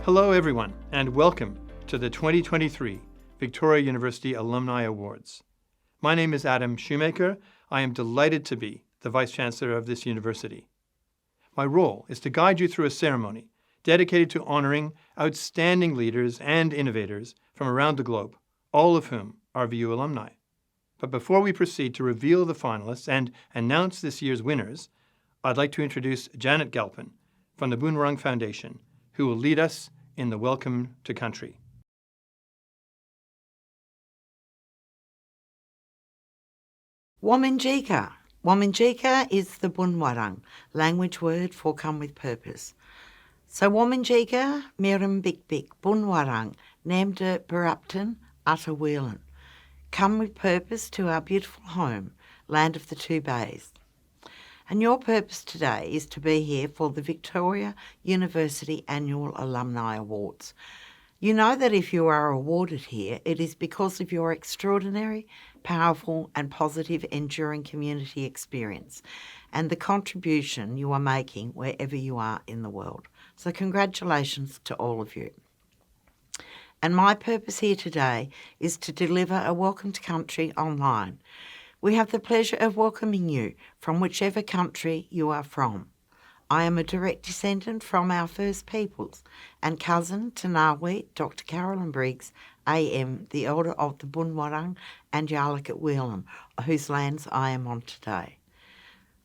Hello everyone, and welcome to the 2023 Victoria University Alumni Awards. My name is Adam Shoemaker. I am delighted to be the Vice-Chancellor of this university. My role is to guide you through a ceremony dedicated to honoring outstanding leaders and innovators from around the globe, all of whom are VU alumni. But before we proceed to reveal the finalists and announce this year's winners, I'd like to introduce Janet Galpin from the Boon Wurrung Foundation, who will lead us in the Welcome to Country. Wominjeka. Wominjeka is the Boon Wurrung language word for come with purpose. So Wominjeka, Miram Bik Bik, Boon Wurrung, Namda Barupton, Utter Whelan. Come with purpose to our beautiful home, land of the two bays. And your purpose today is to be here for the Victoria University Annual Alumni Awards. You know that if you are awarded here, it is because of your extraordinary, powerful and positive enduring community experience and the contribution you are making wherever you are in the world. So congratulations to all of you. And my purpose here today is to deliver a Welcome to Country online. We have the pleasure of welcoming you from whichever country you are from. I am a direct descendant from our First Peoples and cousin to Ngawi, Dr. Carolyn Briggs, AM, the elder of the Boon Wurrung and Yarlakat Whelan, whose lands I am on today.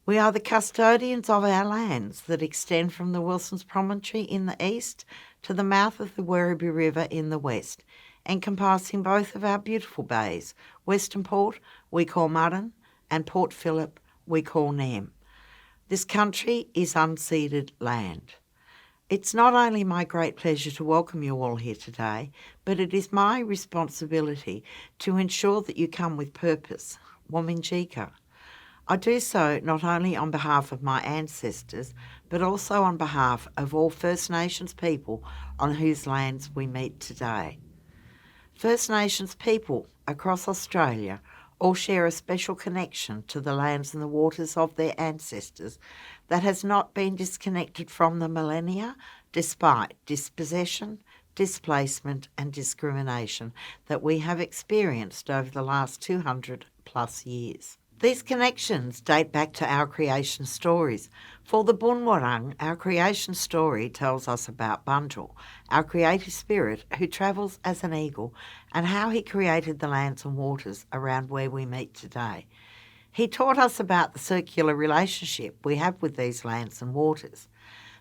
We are the custodians of our lands that extend from the Wilson's Promontory in the east to the mouth of the Werribee River in the west, encompassing both of our beautiful bays, Western Port, we call Murrin, and Port Phillip, we call Nam. This country is unceded land. It's not only my great pleasure to welcome you all here today, but it is my responsibility to ensure that you come with purpose, Wominjeka. I do so not only on behalf of my ancestors, but also on behalf of all First Nations people on whose lands we meet today. First Nations people across Australia all share a special connection to the lands and the waters of their ancestors that has not been disconnected from the millennia despite dispossession, displacement and discrimination that we have experienced over the last 200 plus years. These connections date back to our creation stories. For the Boon Wurrung, our creation story tells us about Bunjil, our creative spirit who travels as an eagle, and how he created the lands and waters around where we meet today. He taught us about the circular relationship we have with these lands and waters.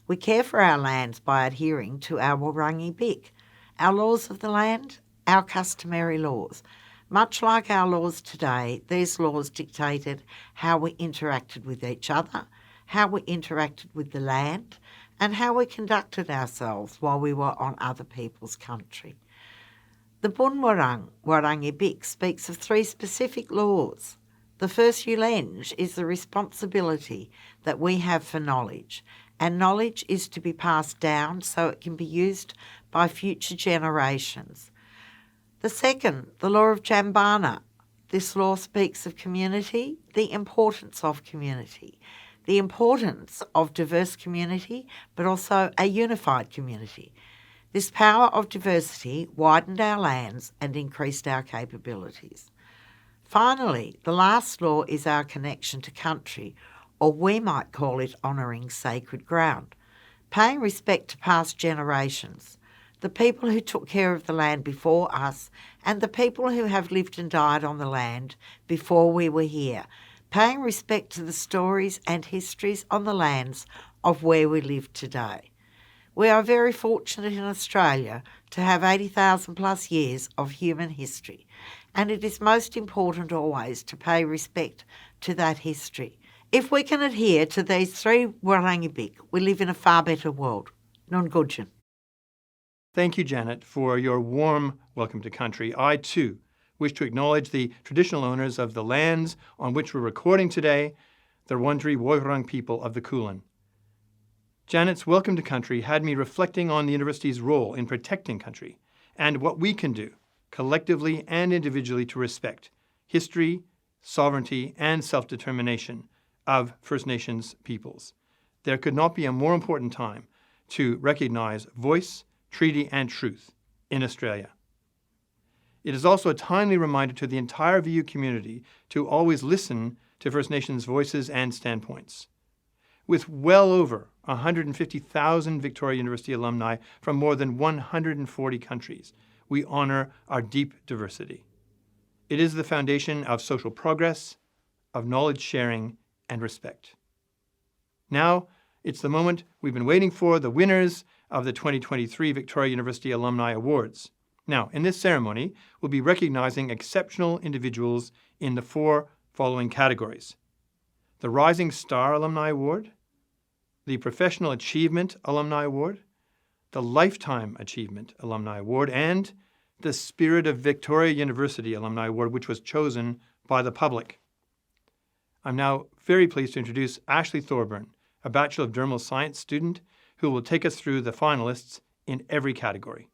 We care for our lands by adhering to our Wurrungi Bik, our laws of the land, our customary laws. Much like our laws today, these laws dictated how we interacted with each other, how we interacted with the land, and how we conducted ourselves while we were on other people's country. The Boon Wurrung, Wurrungi Bik, speaks of three specific laws. The first Ulenge is the responsibility that we have for knowledge, and knowledge is to be passed down so it can be used by future generations. The second, the law of Jambana. This law speaks of community, the importance of community, the importance of diverse community, but also a unified community. This power of diversity widened our lands and increased our capabilities. Finally, the last law is our connection to country, or we might call it honouring sacred ground, paying respect to past generations, the people who took care of the land before us, and the people who have lived and died on the land before we were here, paying respect to the stories and histories on the lands of where we live today. We are very fortunate in Australia to have 80,000 plus years of human history, and it is most important always to pay respect to that history. If we can adhere to these three Wurrungi Bik, we live in a far better world. Nungudjan. Thank you, Janet, for your warm welcome to country. I, too, wish to acknowledge the traditional owners of the lands on which we're recording today, the Wurundjeri Woi-wurrung people of the Kulin. Janet's welcome to country had me reflecting on the university's role in protecting country and what we can do, collectively and individually, to respect history, sovereignty, and self-determination of First Nations peoples. There could not be a more important time to recognize voice, treaty and truth in Australia. It is also a timely reminder to the entire VU community to always listen to First Nations voices and standpoints. With well over 150,000 Victoria University alumni from more than 140 countries, we honor our deep diversity. It is the foundation of social progress, of knowledge sharing, and respect. Now, it's the moment we've been waiting for, the winners of the 2023 Victoria University Alumni Awards. Now, in this ceremony, we'll be recognizing exceptional individuals in the 4 following categories: the Rising Star Alumni Award, the Professional Achievement Alumni Award, the Lifetime Achievement Alumni Award, and the Spirit of Victoria University Alumni Award, which was chosen by the public. I'm now very pleased to introduce Ashley Thorburn, a Bachelor of Dermal Science student who will take us through the finalists in every category.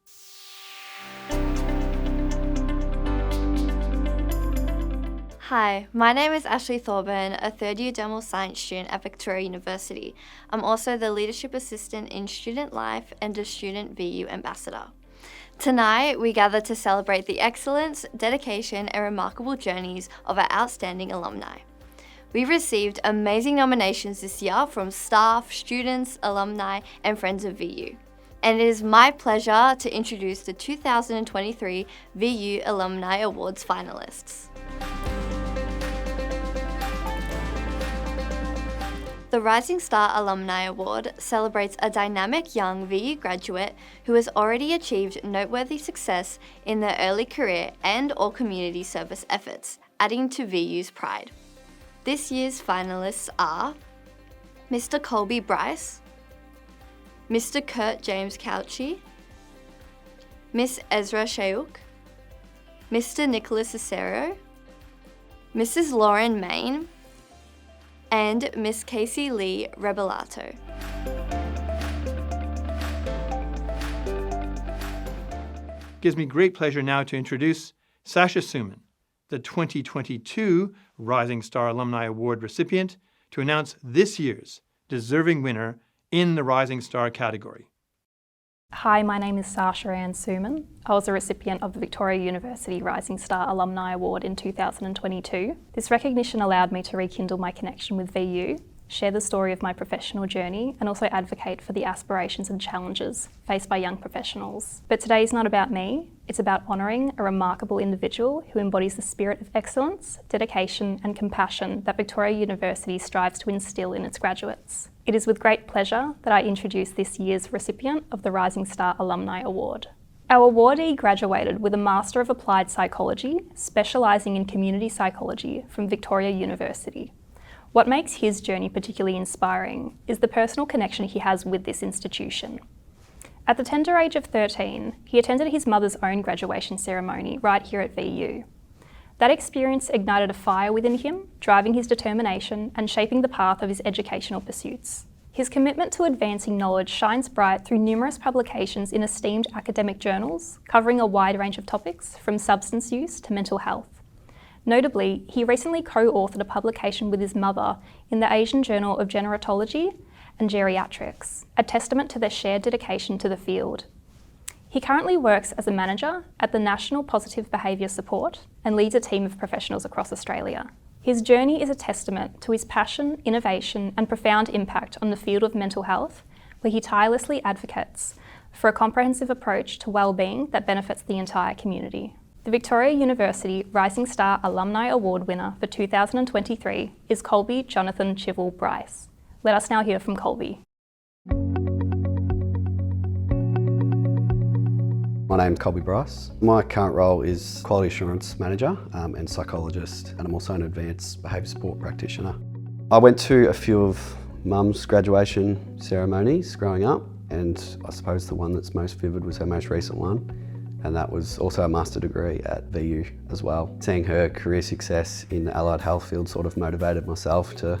Hi, my name is Ashley Thorburn, a third-year Dermal Science student at Victoria University. I'm also the Leadership Assistant in Student Life and a Student VU Ambassador. Tonight, we gather to celebrate the excellence, dedication, and remarkable journeys of our outstanding alumni. We received amazing nominations this year from staff, students, alumni, and friends of VU. And it is my pleasure to introduce the 2023 VU Alumni Awards finalists. The Rising Star Alumni Award celebrates a dynamic young VU graduate who has already achieved noteworthy success in their early career and/or community service efforts, adding to VU's pride. This year's finalists are Mr. Colby Bryce, Mr. Kurt James Couchy, Miss Ezra Shayouk, Mr. Nicholas Acero, Mrs. Lauren Main, and Miss Casey Lee Rebelato. Gives me great pleasure now to introduce Sasha Suman, the 2022 Rising Star Alumni Award recipient, to announce this year's deserving winner in the Rising Star category. Hi, my name is Sasha Ann Suman. I was a recipient of the Victoria University Rising Star Alumni Award in 2022. This recognition allowed me to rekindle my connection with VU, share the story of my professional journey, and also advocate for the aspirations and challenges faced by young professionals. But today is not about me, it's about honouring a remarkable individual who embodies the spirit of excellence, dedication, and compassion that Victoria University strives to instil in its graduates. It is with great pleasure that I introduce this year's recipient of the Rising Star Alumni Award. Our awardee graduated with a Master of Applied Psychology, specialising in community psychology from Victoria University. What makes his journey particularly inspiring is the personal connection he has with this institution. At the tender age of 13, he attended his mother's own graduation ceremony right here at VU. That experience ignited a fire within him, driving his determination and shaping the path of his educational pursuits. His commitment to advancing knowledge shines bright through numerous publications in esteemed academic journals, covering a wide range of topics from substance use to mental health. Notably, he recently co-authored a publication with his mother in the Asian Journal of Gerontology and Geriatrics, a testament to their shared dedication to the field. He currently works as a manager at the National Positive Behaviour Support and leads a team of professionals across Australia. His journey is a testament to his passion, innovation, and profound impact on the field of mental health, where he tirelessly advocates for a comprehensive approach to well-being that benefits the entire community. The Victoria University Rising Star Alumni Award winner for 2023 is Colby Jonathan Chivel Bryce. Let us now hear from Colby. My name's Colby Bryce. My current role is Quality Assurance Manager and Psychologist, and I'm also an Advanced Behaviour Support Practitioner. I went to a few of Mum's graduation ceremonies growing up, and I suppose the one that's most vivid was her most recent one, and that was also a master degree at VU as well. Seeing her career success in the allied health field sort of motivated myself to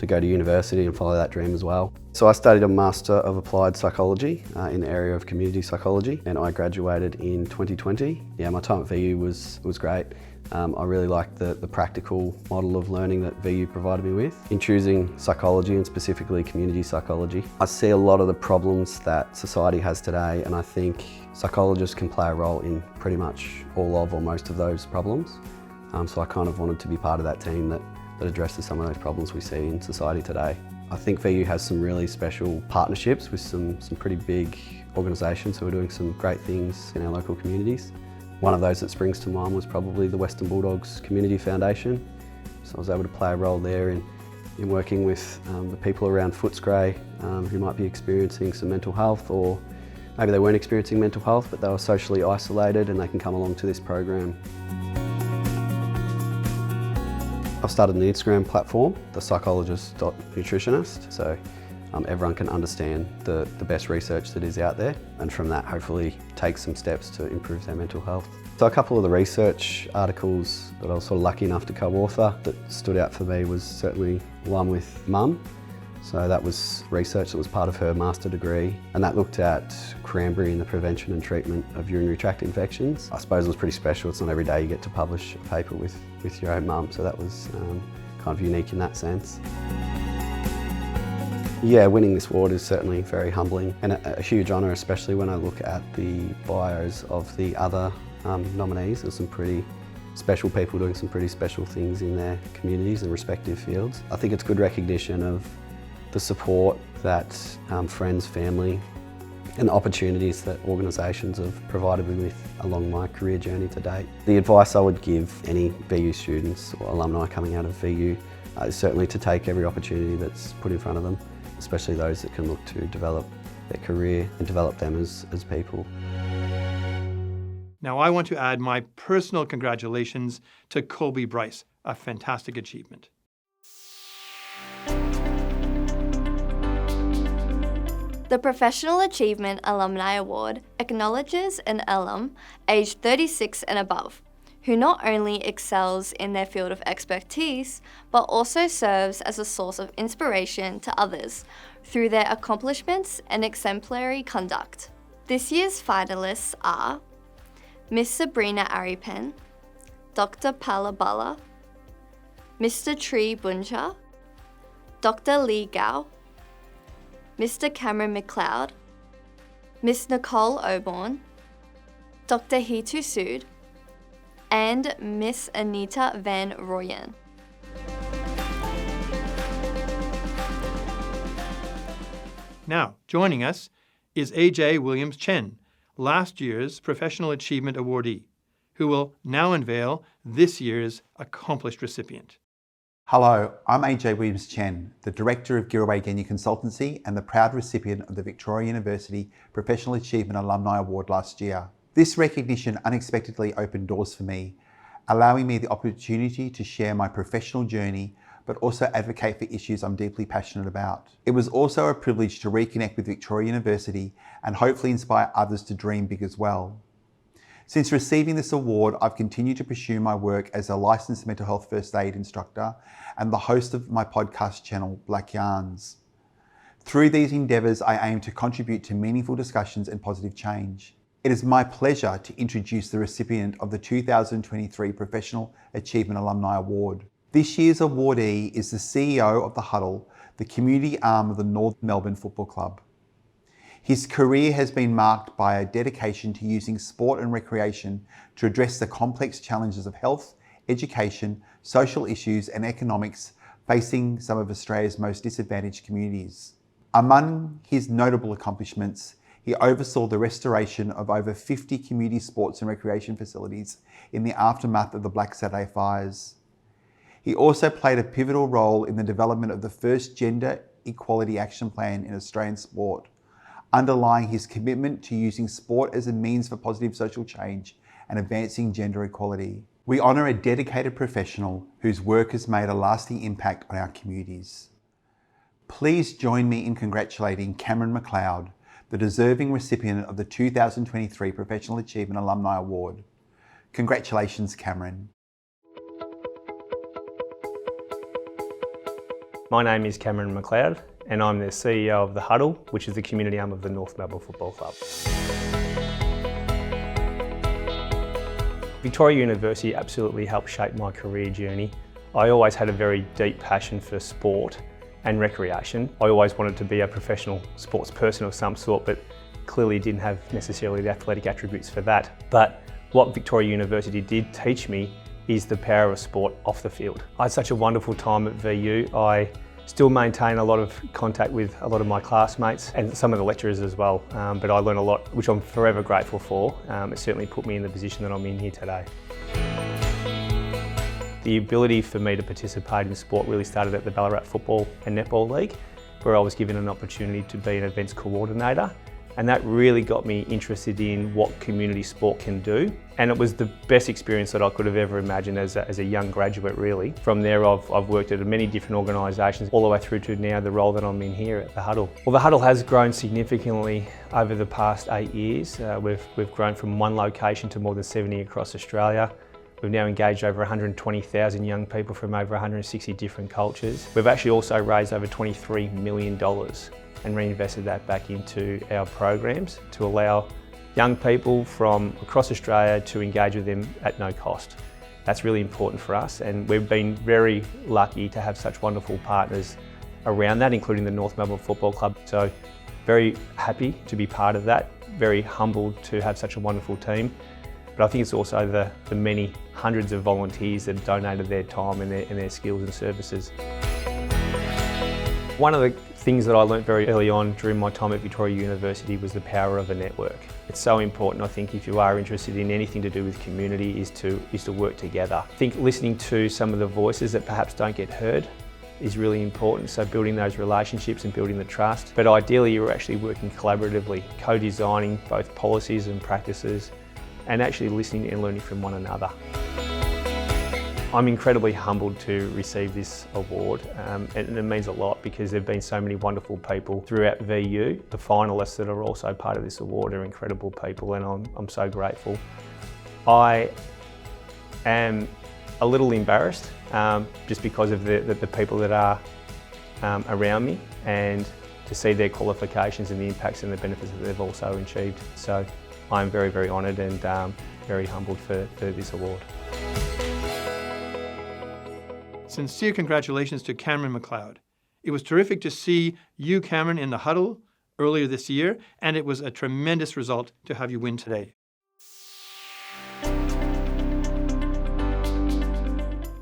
go to university and follow that dream as well. So I studied a Master of Applied Psychology in the area of community psychology, and I graduated in 2020. Yeah, my time at VU was great. I really liked the practical model of learning that VU provided me with. In choosing psychology and specifically community psychology, I see a lot of the problems that society has today, and I think psychologists can play a role in pretty much all of or most of those problems. So I kind of wanted to be part of that team that addresses some of those problems we see in society today. I think VU has some really special partnerships with some pretty big organisations who are doing some great things in our local communities. One of those that springs to mind was probably the Western Bulldogs Community Foundation. So I was able to play a role there in working with the people around Footscray who might be experiencing some mental health, or maybe they weren't experiencing mental health but they were socially isolated and they can come along to this program. I've started an Instagram platform, the psychologist.nutritionist, so everyone can understand the best research that is out there, and from that hopefully take some steps to improve their mental health. So a couple of the research articles that I was sort of lucky enough to co-author that stood out for me was certainly one with Mum. So that was research that was part of her master degree, and that looked at cranberry in the prevention and treatment of urinary tract infections. I suppose it was pretty special. It's not every day you get to publish a paper with your own mum, so that was kind of unique in that sense. Yeah, winning this award is certainly very humbling and a huge honour, especially when I look at the bios of the other nominees. There's some pretty special people doing some pretty special things in their communities and respective fields. I think it's good recognition of the support that friends, family and the opportunities that organisations have provided me with along my career journey to date. The advice I would give any VU students or alumni coming out of VU is certainly to take every opportunity that's put in front of them, especially those that can look to develop their career and develop them as people. Now I want to add my personal congratulations to Colby Bryce, a fantastic achievement. The Professional Achievement Alumni Award acknowledges an alum aged 36 and above, who not only excels in their field of expertise, but also serves as a source of inspiration to others through their accomplishments and exemplary conduct. This year's finalists are Miss Sabrina Aripen, Dr. Palabala, Mr. Tree Bunja, Dr. Lee Gao, Mr. Cameron McLeod, Miss Nicole Oborn, Dr. Hitu Sood, and Miss Anita Van Royen. Now, joining us is AJ Williams Chen, last year's Professional Achievement Awardee, who will now unveil this year's accomplished recipient. Hello, I'm AJ Williams Chen, the Director of Giraway Genya Consultancy and the proud recipient of the Victoria University Professional Achievement Alumni Award last year. This recognition unexpectedly opened doors for me, allowing me the opportunity to share my professional journey, but also advocate for issues I'm deeply passionate about. It was also a privilege to reconnect with Victoria University and hopefully inspire others to dream big as well. Since receiving this award, I've continued to pursue my work as a licensed mental health first aid instructor and the host of my podcast channel, Black Yarns. Through these endeavours, I aim to contribute to meaningful discussions and positive change. It is my pleasure to introduce the recipient of the 2023 Professional Achievement Alumni Award. This year's awardee is the CEO of The Huddle, the community arm of the North Melbourne Football Club. His career has been marked by a dedication to using sport and recreation to address the complex challenges of health, education, social issues and economics facing some of Australia's most disadvantaged communities. Among his notable accomplishments, he oversaw the restoration of over 50 community sports and recreation facilities in the aftermath of the Black Saturday fires. He also played a pivotal role in the development of the first Gender Equality Action Plan in Australian sport, underlying his commitment to using sport as a means for positive social change and advancing gender equality. We honour a dedicated professional whose work has made a lasting impact on our communities. Please join me in congratulating Cameron McLeod, the deserving recipient of the 2023 Professional Achievement Alumni Award. Congratulations, Cameron. My name is Cameron McLeod and I'm the CEO of The Huddle, which is the community arm of the North Melbourne Football Club. Victoria University absolutely helped shape my career journey. I always had a very deep passion for sport and recreation. I always wanted to be a professional sports person of some sort, but clearly didn't have necessarily the athletic attributes for that. But what Victoria University did teach me is the power of sport off the field. I had such a wonderful time at VU. I still maintain a lot of contact with a lot of my classmates and some of the lecturers as well, but I learned a lot, which I'm forever grateful for. It certainly put me in the position that I'm in here today. The ability for me to participate in sport really started at the Ballarat Football and Netball League, where I was given an opportunity to be an events coordinator. And that really got me interested in what community sport can do. And it was the best experience that I could have ever imagined as a young graduate, really. From there, I've worked at many different organisations, all the way through to now the role that I'm in here at the Huddle. Well, the Huddle has grown significantly over the past 8 years. We've grown from one location to more than 70 across Australia. We've now engaged over 120,000 young people from over 160 different cultures. We've actually also raised over $23 million and reinvested that back into our programs to allow young people from across Australia to engage with them at no cost. That's really important for us, and we've been very lucky to have such wonderful partners around that, including the North Melbourne Football Club. So very happy to be part of that, very humbled to have such a wonderful team. But I think it's also the many hundreds of volunteers that have donated their time and their skills and services. One of the things that I learnt very early on during my time at Victoria University was the power of a network. It's so important, I think, if you are interested in anything to do with community, is to work together. I think listening to some of the voices that perhaps don't get heard is really important, so building those relationships and building the trust. But ideally, you're actually working collaboratively, co-designing both policies and practices, and actually listening and learning from one another. I'm incredibly humbled to receive this award, and it means a lot because there have been so many wonderful people throughout VU. The finalists that are also part of this award are incredible people, and I'm so grateful. I am a little embarrassed just because of the people that are around me, and to see their qualifications and the impacts and the benefits that they've also achieved. So I'm very, very honoured and very humbled for this award. Sincere congratulations to Cameron McLeod. It was terrific to see you, Cameron, in the Huddle earlier this year, and it was a tremendous result to have you win today.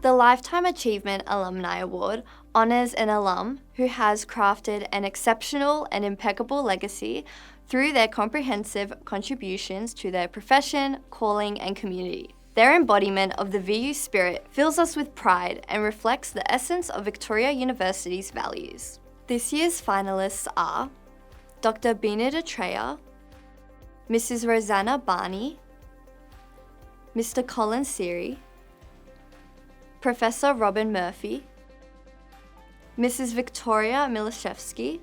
The Lifetime Achievement Alumni Award honours an alum who has crafted an exceptional and impeccable legacy through their comprehensive contributions to their profession, calling and community. Their embodiment of the VU spirit fills us with pride and reflects the essence of Victoria University's values. This year's finalists are Dr. Bina Detreya, Mrs. Rosanna Barney, Mr. Colin Seary, Professor Robin Murphy, Mrs. Victoria Milashevsky,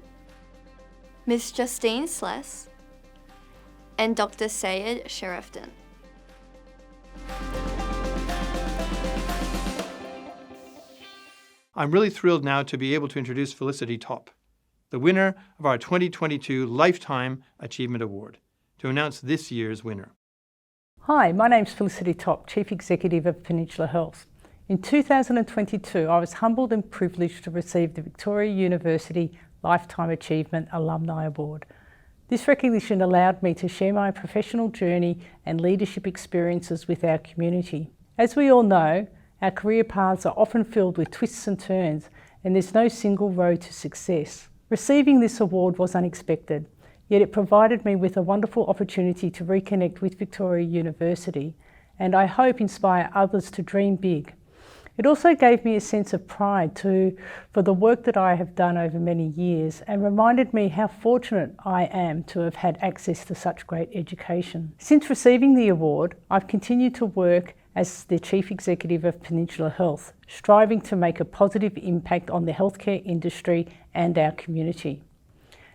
Ms. Justine Sless, and Dr. Sayed Sherefton. I'm really thrilled now to be able to introduce Felicity Top, the winner of our 2022 Lifetime Achievement Award, to announce this year's winner. Hi, my name's Felicity Top, Chief Executive of Peninsula Health. In 2022, I was humbled and privileged to receive the Victoria University Lifetime Achievement Alumni Award. This recognition allowed me to share my professional journey and leadership experiences with our community. As we all know, our career paths are often filled with twists and turns, and there's no single road to success. Receiving this award was unexpected, yet it provided me with a wonderful opportunity to reconnect with Victoria University, and I hope inspire others to dream big. It also gave me a sense of pride for the work that I have done over many years, and reminded me how fortunate I am to have had access to such great education. Since receiving the award, I've continued to work as the Chief Executive of Peninsula Health, striving to make a positive impact on the healthcare industry and our community.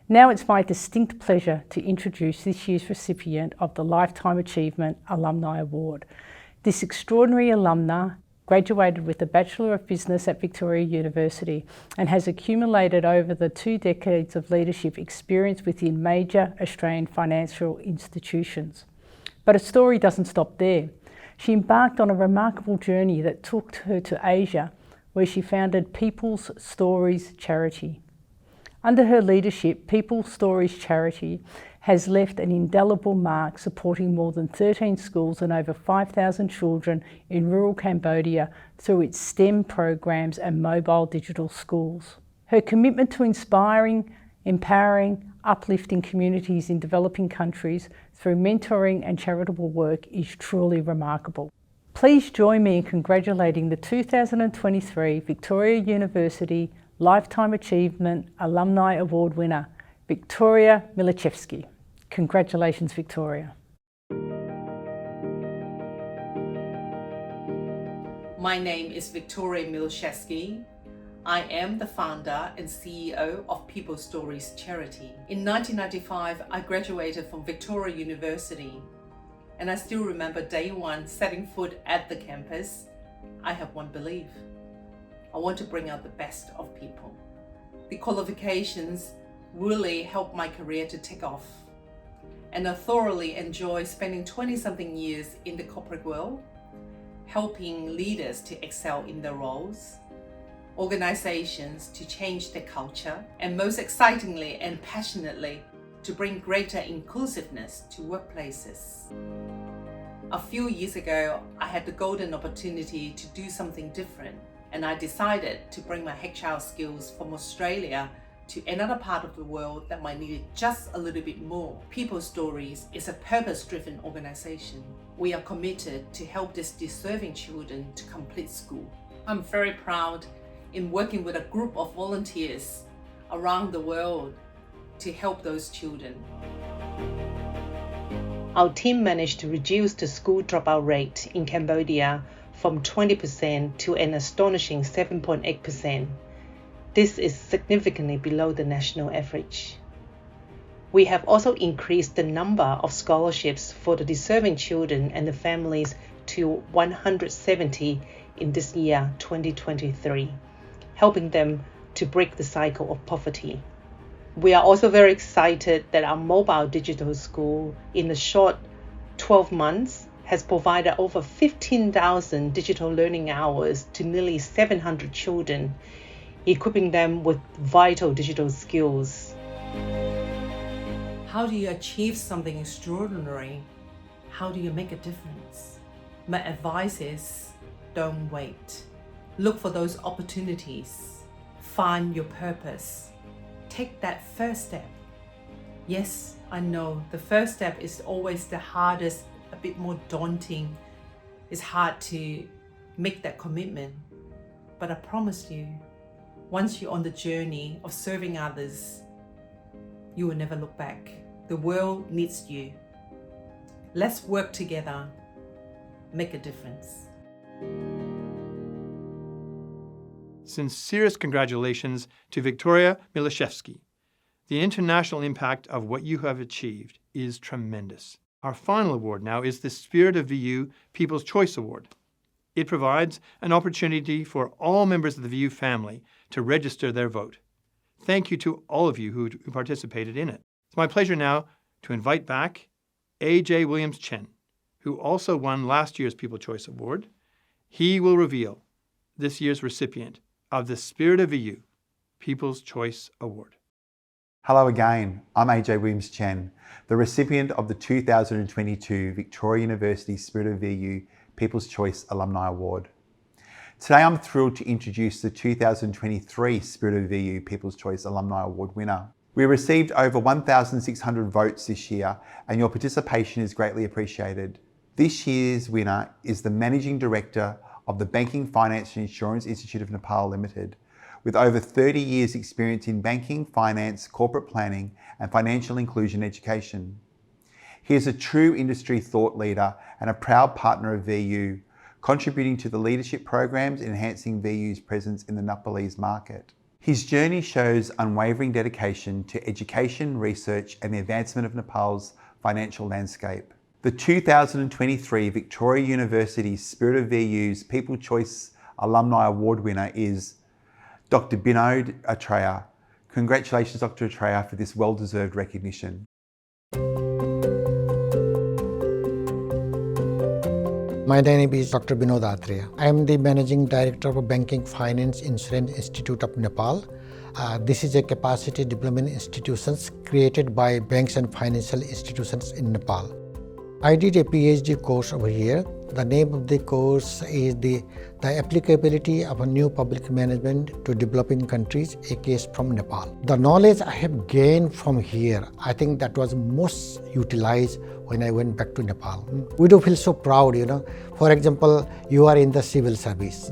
Now it's my distinct pleasure to introduce this year's recipient of the Lifetime Achievement Alumni Award. This extraordinary alumna graduated with a Bachelor of Business at Victoria University and has accumulated over the 2 decades of leadership experience within major Australian financial institutions. But her story doesn't stop there. She embarked on a remarkable journey that took her to Asia, where she founded People's Stories Charity. Under her leadership, People's Stories Charity has left an indelible mark, supporting more than 13 schools and over 5,000 children in rural Cambodia through its STEM programs and mobile digital schools. Her commitment to inspiring, empowering, uplifting communities in developing countries through mentoring and charitable work is truly remarkable. Please join me in congratulating the 2023 Victoria University Lifetime Achievement Alumni Award winner, Victoria Milishevsky. Congratulations, Victoria. My name is Victoria Milishevsky. I am the founder and CEO of People's Stories Charity. In 1995, I graduated from Victoria University, and I still remember day one setting foot at the campus. I have one belief. I want to bring out the best of people. The qualifications really helped my career to take off, and I thoroughly enjoy spending 20-something years in the corporate world, helping leaders to excel in their roles, organizations to change their culture, and most excitingly and passionately, to bring greater inclusiveness to workplaces. A few years ago, I had the golden opportunity to do something different, and I decided to bring my HR skills from Australia to another part of the world that might need it just a little bit more. People's Stories is a purpose-driven organization. We are committed to help these deserving children to complete school. I'm very proud in working with a group of volunteers around the world to help those children. Our team managed to reduce the school dropout rate in Cambodia from 20% to an astonishing 7.8%. This is significantly below the national average. We have also increased the number of scholarships for the deserving children and the families to 170 in this year, 2023, helping them to break the cycle of poverty. We are also very excited that our mobile digital school, in the short 12 months, has provided over 15,000 digital learning hours to nearly 700 children, equipping them with vital digital skills. How do you achieve something extraordinary? How do you make a difference? My advice is, don't wait. Look for those opportunities. Find your purpose. Take that first step. Yes, I know the first step is always the hardest, a bit more daunting. It's hard to make that commitment. But I promise you, once you're on the journey of serving others, you will never look back. The world needs you. Let's work together, make a difference. Sincerest congratulations to Victoria Milishevsky. The international impact of what you have achieved is tremendous. Our final award now is the Spirit of VU People's Choice Award. It provides an opportunity for all members of the VU family to register their vote. Thank you to all of you who participated in it. It's my pleasure now to invite back A.J. Williams Chen, who also won last year's People's Choice Award. He will reveal this year's recipient of the Spirit of VU People's Choice Award. Hello again, I'm AJ Williams Chen, the recipient of the 2022 Victoria University Spirit of VU People's Choice Alumni Award. Today I'm thrilled to introduce the 2023 Spirit of VU People's Choice Alumni Award winner. We received over 1,600 votes this year, and your participation is greatly appreciated. This year's winner is the Managing Director of the Banking, Finance and Insurance Institute of Nepal Limited, with over 30 years experience in banking, finance, corporate planning and financial inclusion education. He is a true industry thought leader and a proud partner of VU, contributing to the leadership programs and enhancing VU's presence in the Nepalese market. His journey shows unwavering dedication to education, research and the advancement of Nepal's financial landscape. The 2023 Victoria University Spirit of VU's People's Choice Alumni Award winner is Dr. Binod Atreya. Congratulations, Dr. Atreya, for this well-deserved recognition. My name is Dr. Binod Atreya. I am the Managing Director of Banking Finance Insurance Institute of Nepal. This is a capacity development institution created by banks and financial institutions in Nepal. I did a PhD course over here. The name of the course is the applicability of a new public management to developing countries, a case from Nepal. The knowledge I have gained from here, I think that was most utilized when I went back to Nepal. We do feel so proud, For example, you are in the civil service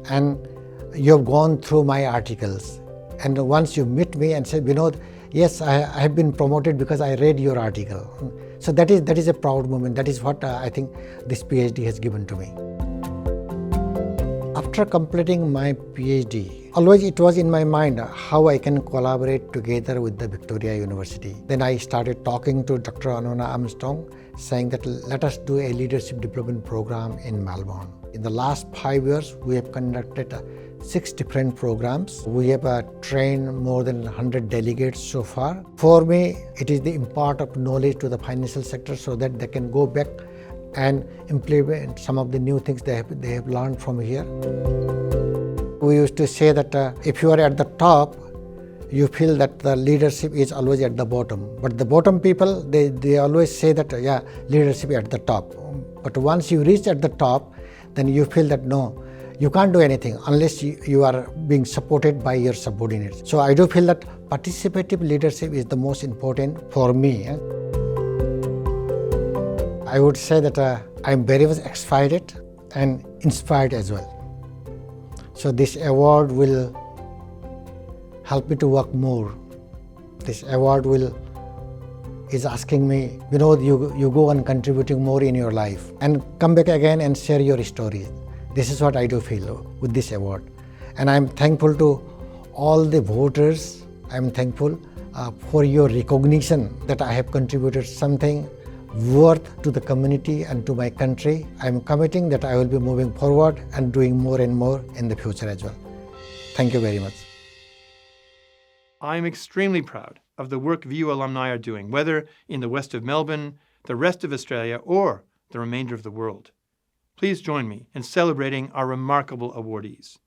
and you have gone through my articles. And once you meet me and say, Vinod, yes, I have been promoted because I read your article. So that is a proud moment. That is what I think this PhD has given to me. After completing my PhD, always it was in my mind how I can collaborate together with the Victoria University. Then I started talking to Dr. Anona Armstrong, saying that let us do a leadership development program in Melbourne. In the last 5 years, we have conducted 6 different programs. We have trained more than 100 delegates so far. For me, it is the impart of knowledge to the financial sector so that they can go back and implement some of the new things they have learned from here. We used to say that if you are at the top, you feel that the leadership is always at the bottom. But the bottom people, they always say that, leadership at the top. But once you reach at the top, then you feel that no, you can't do anything unless you are being supported by your subordinates. So I do feel that participative leadership is the most important for me. I would say that I'm very much excited and inspired as well. So this award will help me to work more. This award is asking me, you go on contributing more in your life and come back again and share your stories. This is what I do feel with this award. And I'm thankful to all the voters. I'm thankful for your recognition that I have contributed something worth to the community and to my country. I'm committing that I will be moving forward and doing more and more in the future as well. Thank you very much. I'm extremely proud of the work VU alumni are doing, whether in the west of Melbourne, the rest of Australia, or the remainder of the world. Please join me in celebrating our remarkable awardees.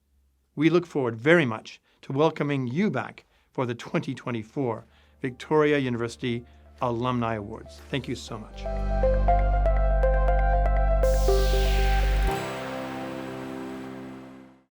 We look forward very much to welcoming you back for the 2024 Victoria University Alumni Awards. Thank you so much.